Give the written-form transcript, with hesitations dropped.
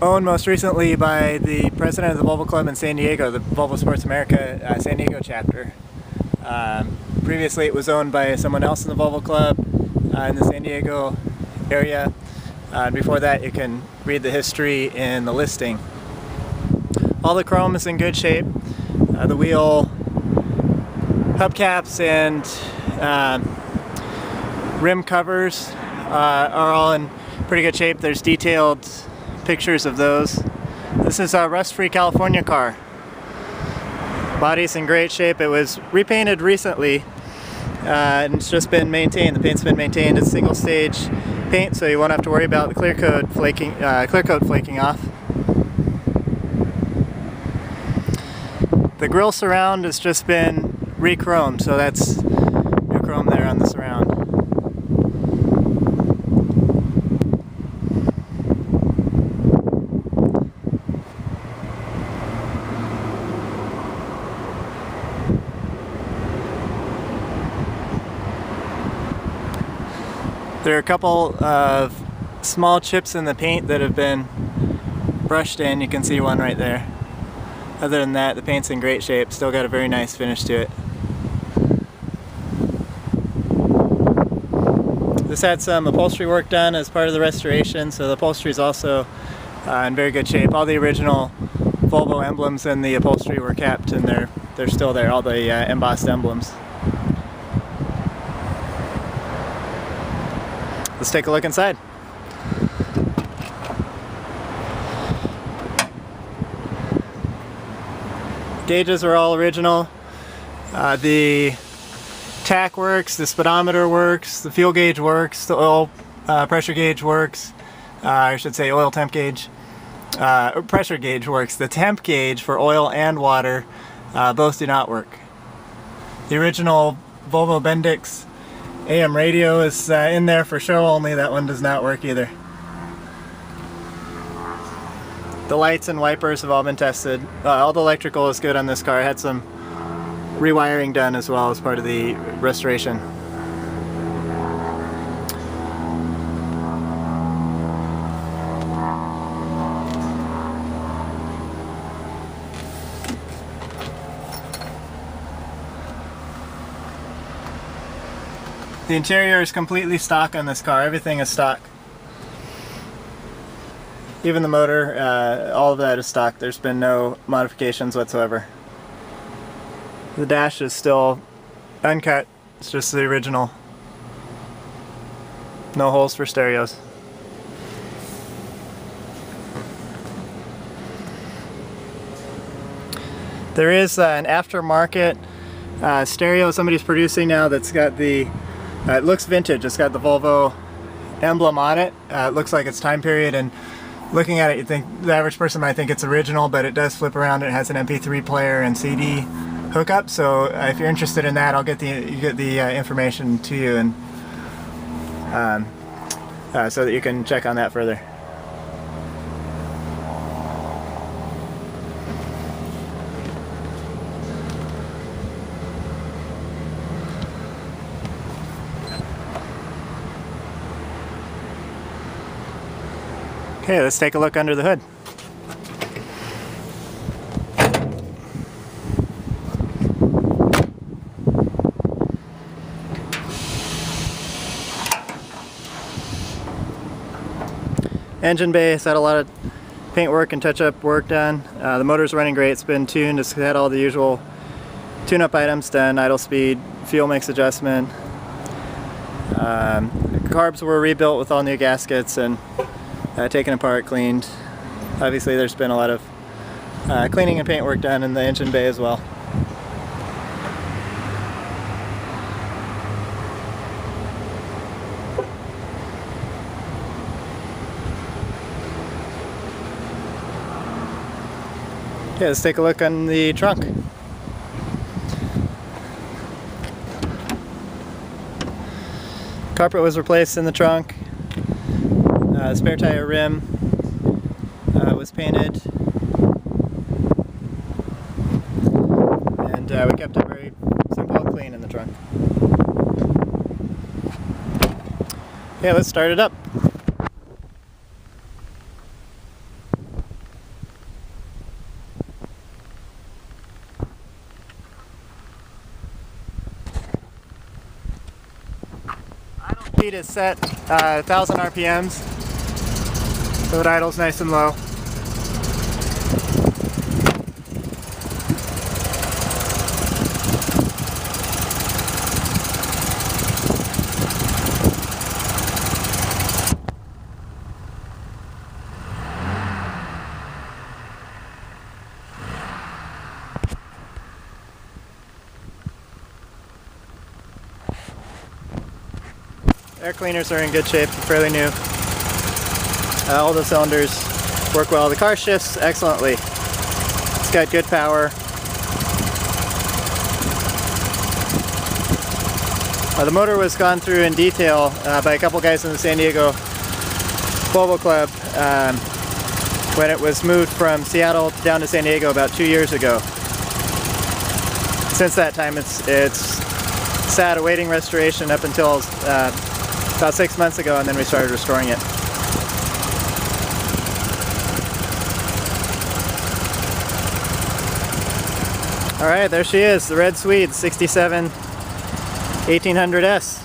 owned most recently by the president of the Volvo Club in San Diego, the Volvo Sports America San Diego chapter. Previously it was owned by someone else in the Volvo Club in the San Diego area. Before that, you can read the history in the listing. All the chrome is in good shape. The wheel hubcaps and rim covers are all in pretty good shape. There's detailed pictures of those. This is a rust-free California car. Body's in great shape. It was repainted recently and it's just been maintained. The paint's been maintained. It's single stage paint, so you won't have to worry about the clear coat flaking off. The grille surround has just been re-chromed, so that's new chrome there on the surround. There are a couple of small chips in the paint that have been brushed in. You can see one right there. Other than that, the paint's in great shape. Still got a very nice finish to it. This had some upholstery work done as part of the restoration, so the upholstery is also in very good shape. All the original Volvo emblems in the upholstery were kept, and they're still there, all the embossed emblems. Let's take a look inside. Gauges are all original. The tach works, the speedometer works, the fuel gauge works, the oil pressure gauge works. I should say oil temp gauge. Pressure gauge works. The temp gauge for oil and water both do not work. The original Volvo Bendix AM radio is in there for show only. That one does not work either. The lights and wipers have all been tested. All the electrical is good on this car. I had some rewiring done as well as part of the restoration. The interior is completely stock on this car. Everything is stock. Even the motor, all of that is stock. There's been no modifications whatsoever. The dash is still uncut. It's just the original. No holes for stereos. There is an aftermarket stereo somebody's producing now that's got the it looks vintage. It's got the Volvo emblem on it. It looks like it's time period, and looking at it, you think the average person might think it's original, but it does flip around. It has an MP3 player and CD hookup. So if you're interested in that, I'll get the information to you, and so that you can check on that further. Okay, let's take a look under the hood. Engine bay has had a lot of paint work and touch-up work done. The motor's running great. It's been tuned. It's had all the usual tune-up items done, idle speed, fuel mix adjustment. Carbs were rebuilt with all new gaskets and taken apart, cleaned. Obviously there's been a lot of cleaning and paint work done in the engine bay as well. Okay, let's take a look on the trunk. Carpet was replaced in the trunk. Spare tire rim was painted, and we kept it very simple and clean in the trunk. Okay, let's start it up. speed is set 1,000 RPMs, so it idles nice and low. Air cleaners are in good shape, fairly new. All the cylinders work well. The car shifts excellently. It's got good power. The motor was gone through in detail by a couple guys in the San Diego Volvo Club when it was moved from Seattle down to San Diego about 2 years ago. Since that time it's sat awaiting restoration up until about 6 months ago, and then we started restoring it. Alright, there she is, the red Swede 67 1800S.